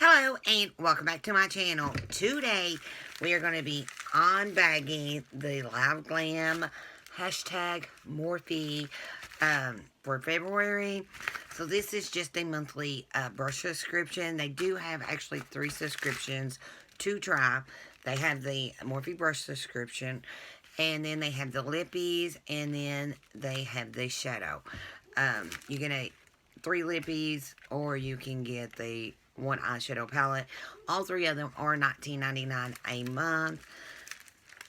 Hello and welcome back to my channel. Today we are going to be unbagging the Liveglam hashtag Morphe for February. So this is just a monthly brush subscription. They do have actually 3 subscriptions to try. They have the Morphe brush subscription, and then they have the lippies, and then they have the shadow. You get 3 lippies, or you can get the 1 eyeshadow palette. All 3 of them are $19.99 a month.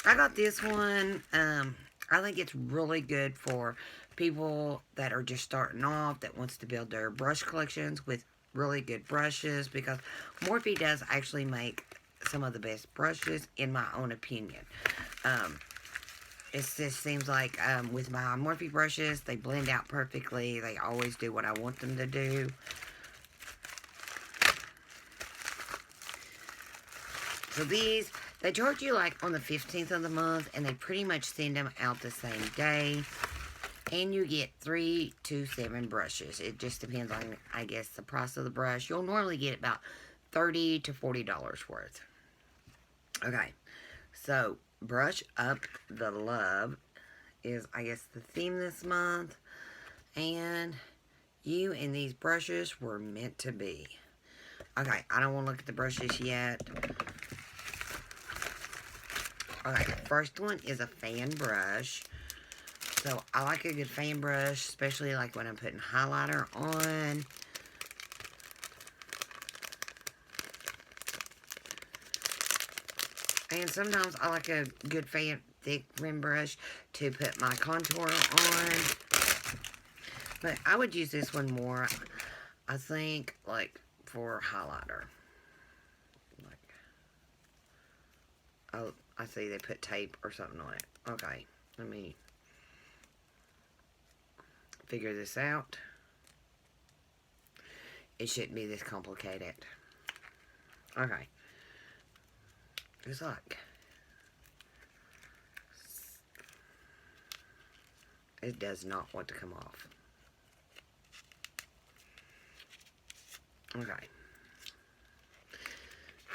I got this one. I think it's really good for people that are just starting off, that wants to build their brush collections with really good brushes, because Morphe does actually make some of the best brushes, in my own opinion. It just seems like with my Morphe brushes, they blend out perfectly. They always do what I want them to do. So these, they charge you like on the 15th of the month, and they pretty much send them out the same day. And you get 3 to 7 brushes. It just depends on, I guess, the price of the brush. You'll normally get about $30 to $40 worth. Okay, so Brush Up the Love is, I guess, the theme this month. And you and these brushes were meant to be. Okay, I don't want to look at the brushes yet. Okay, the first one is a fan brush. So I like a good fan brush, especially like when I'm putting highlighter on. And sometimes I like a good fan thick rim brush to put my contour on. But I would use this one more, I think, like for highlighter. Like, oh, I see they put tape or something on it. Okay, let me figure this out. It shouldn't be this complicated. Okay. It's like, it does not want to come off. Okay.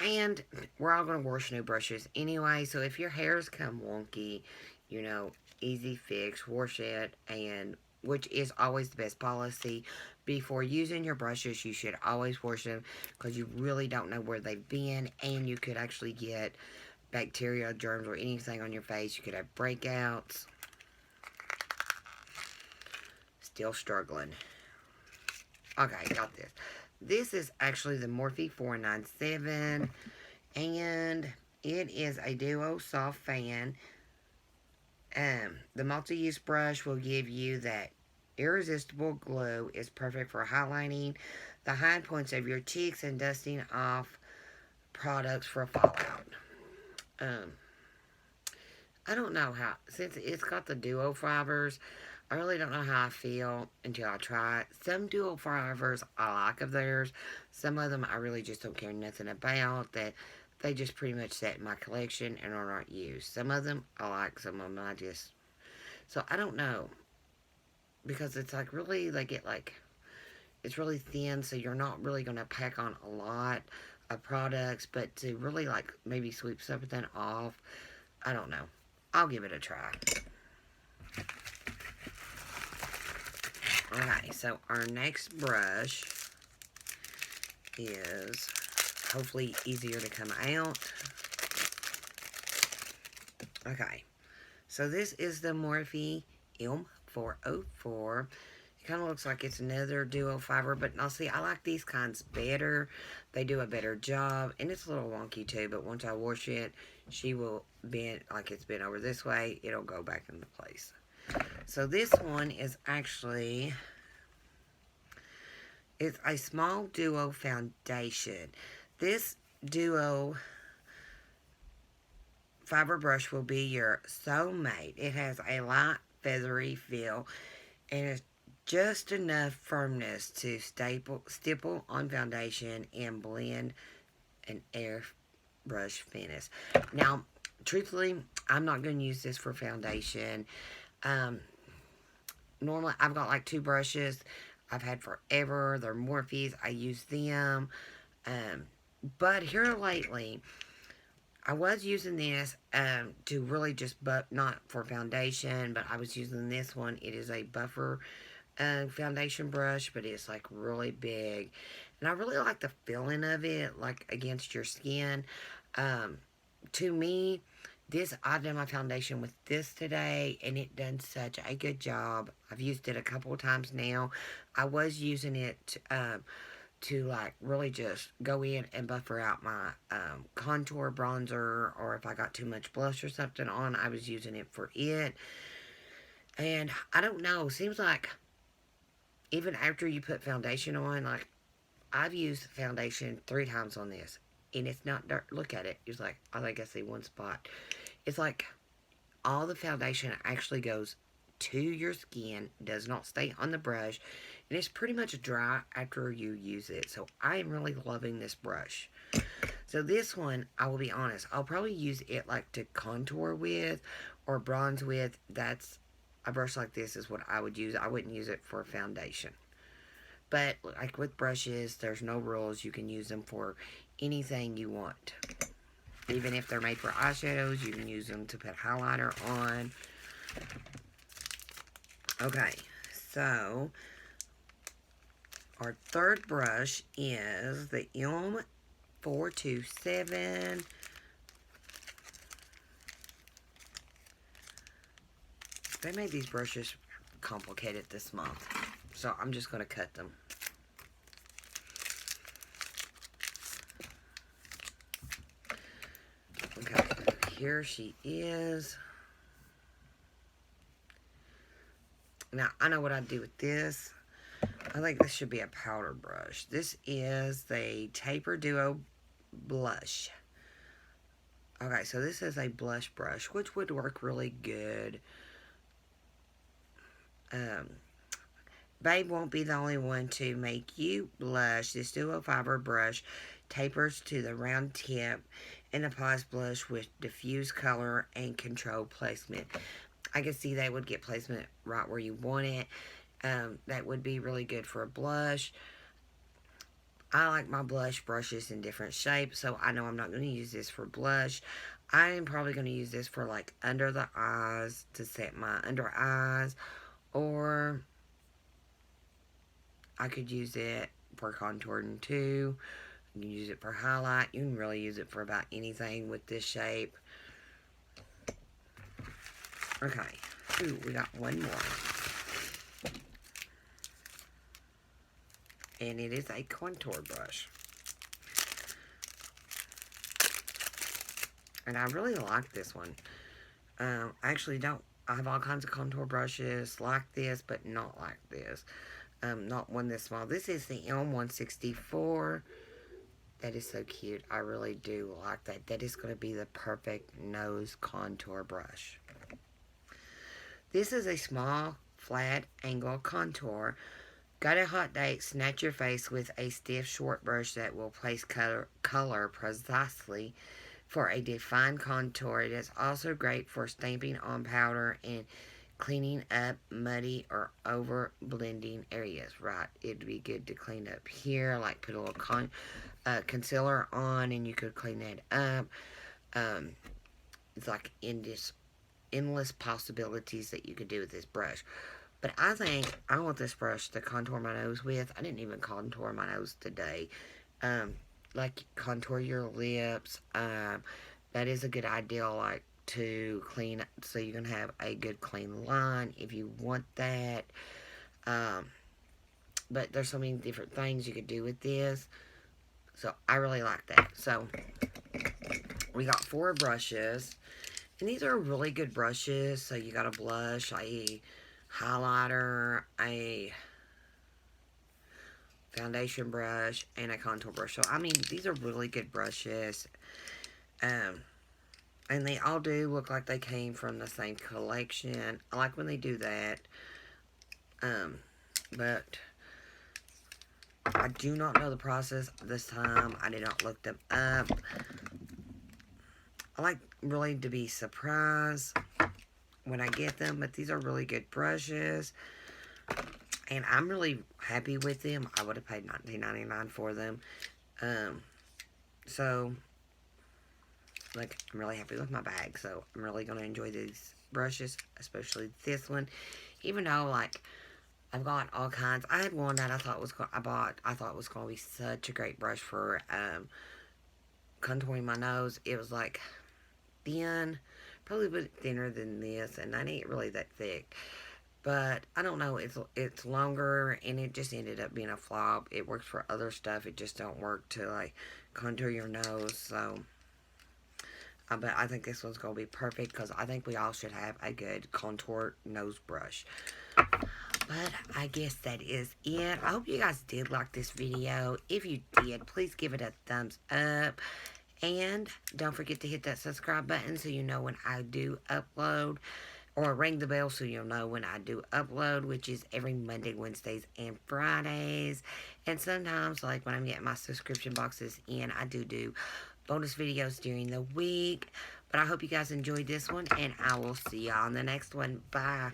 And we're all going to wash new brushes anyway, so if your hairs come wonky, you know, easy fix, wash it, and which is always the best policy. Before using your brushes, you should always wash them, because you really don't know where they've been, and you could actually get bacteria, germs, or anything on your face. You could have breakouts. Still struggling. Okay, got this. This is actually the Morphe 497, and it is a duo soft fan. The multi-use brush will give you that irresistible glow. It's perfect for highlighting the high points of your cheeks and dusting off products for fallout. I don't know how, since it's got the duo fibers, I really don't know how I feel until I try it. Some duo fibers I like of theirs. Some of them I really just don't care nothing about. That they just pretty much set in my collection and are not used. Some of them I like, some of them I just... So I don't know. Because it's like really, they get like... It's really thin, so you're not really going to pack on a lot of products. But to really like maybe sweep something off, I don't know. I'll give it a try. Okay, so our next brush is hopefully easier to come out. Okay, so this is the Morphe M404. It kind of looks like it's another duo fiber, but now see, I like these kinds better. They do a better job, and it's a little wonky too, but once I wash it, she will bend, like it's bent over this way, it'll go back into place. So this one is actually, it's a small duo foundation. This duo fiber brush will be your soulmate. It has a light feathery feel, and it's just enough firmness to stipple on foundation and blend an airbrush finish. Now, truthfully, I'm not going to use this for foundation. Normally, I've got like 2 brushes I've had forever. They're Morphe's. I use them. But here lately, I was using this to really just not for foundation, but I was using this one. It is a buffer foundation brush, but it's like really big. And I really like the feeling of it, like against your skin. Um, to me, I've done my foundation with this today, and it done such a good job. I've used it a couple of times now. I was using it to like really just go in and buffer out my contour bronzer, or if I got too much blush or something on, I was using it for it. And I don't know, seems like even after you put foundation on, like I've used foundation 3 times on this, and it's not dark. Look at it. It's like, I think I see one spot. It's like all the foundation actually goes to your skin, does not stay on the brush, and it's pretty much dry after you use it. So I am really loving this brush. So this one, I will be honest, I'll probably use it like to contour with or bronze with. That's a brush like this is what I would use. I wouldn't use it for foundation. But like with brushes, there's no rules. You can use them for anything you want. Even if they're made for eyeshadows, you can use them to put highlighter on. Okay, so our third brush is the M427. They made these brushes complicated this month, so I'm just going to cut them. Okay, here she is. Now, I know what I'd do with this. I think this should be a powder brush. This is the Taper Duo Blush. Okay, so this is a blush brush, which would work really good. Babe won't be the only one to make you blush. This duo fiber brush tapers to the round tip and applies blush with diffuse color and controlled placement. I can see they would get placement right where you want it. That would be really good for a blush. I like my blush brushes in different shapes, so I know I'm not going to use this for blush. I am probably going to use this for like under the eyes to set my under eyes, or I could use it for contouring too. You can use it for highlight. You can really use it for about anything with this shape. Okay. Ooh, we got one more. And it is a contour brush. And I really like this one. I actually don't. I have all kinds of contour brushes like this, but not like this. Not one this small. This is the M164. That is so cute. I really do like that. That is going to be the perfect nose contour brush. This is a small, flat angle contour. Got a hot date? Snatch your face with a stiff, short brush that will place color precisely for a defined contour. It is also great for stamping on powder and cleaning up muddy or over blending areas. Right, it'd be good to clean up here, like put a little concealer on, and you could clean that up. It's like endless possibilities that you could do with this brush. But I think I want this brush to contour my nose with. I didn't even contour my nose today. Like contour your lips. That is a good idea, like to clean, so you can have a good clean line if you want that. But there's so many different things you could do with this. So I really like that. So we got 4 brushes. And these are really good brushes. So you got a blush, a highlighter, a foundation brush, and a contour brush. So, I mean, these are really good brushes. And they all do look like they came from the same collection. I like when they do that. But I do not know the process this time. I did not look them up. I like really to be surprised when I get them, but these are really good brushes, and I'm really happy with them. I would have paid $19.99 for them. So, like, I'm really happy with my bag. So, I'm really going to enjoy these brushes, especially this one. Even though, like, I've got all kinds. I had one that I thought was I thought was going to be such a great brush for contouring my nose. It was like thin, probably a bit thinner than this, and that ain't really that thick. But I don't know. It's longer, and it just ended up being a flop. It works for other stuff. It just don't work to like contour your nose. So, but I think this one's gonna be perfect because I think we all should have a good contour nose brush. But I guess that is it. I hope you guys did like this video. If you did, please give it a thumbs up. And don't forget to hit that subscribe button so you know when I do upload. Or ring the bell so you'll know when I do upload, which is every Monday, Wednesdays, and Fridays. And sometimes, like when I'm getting my subscription boxes in, I do bonus videos during the week. But I hope you guys enjoyed this one, and I will see y'all on the next one. Bye.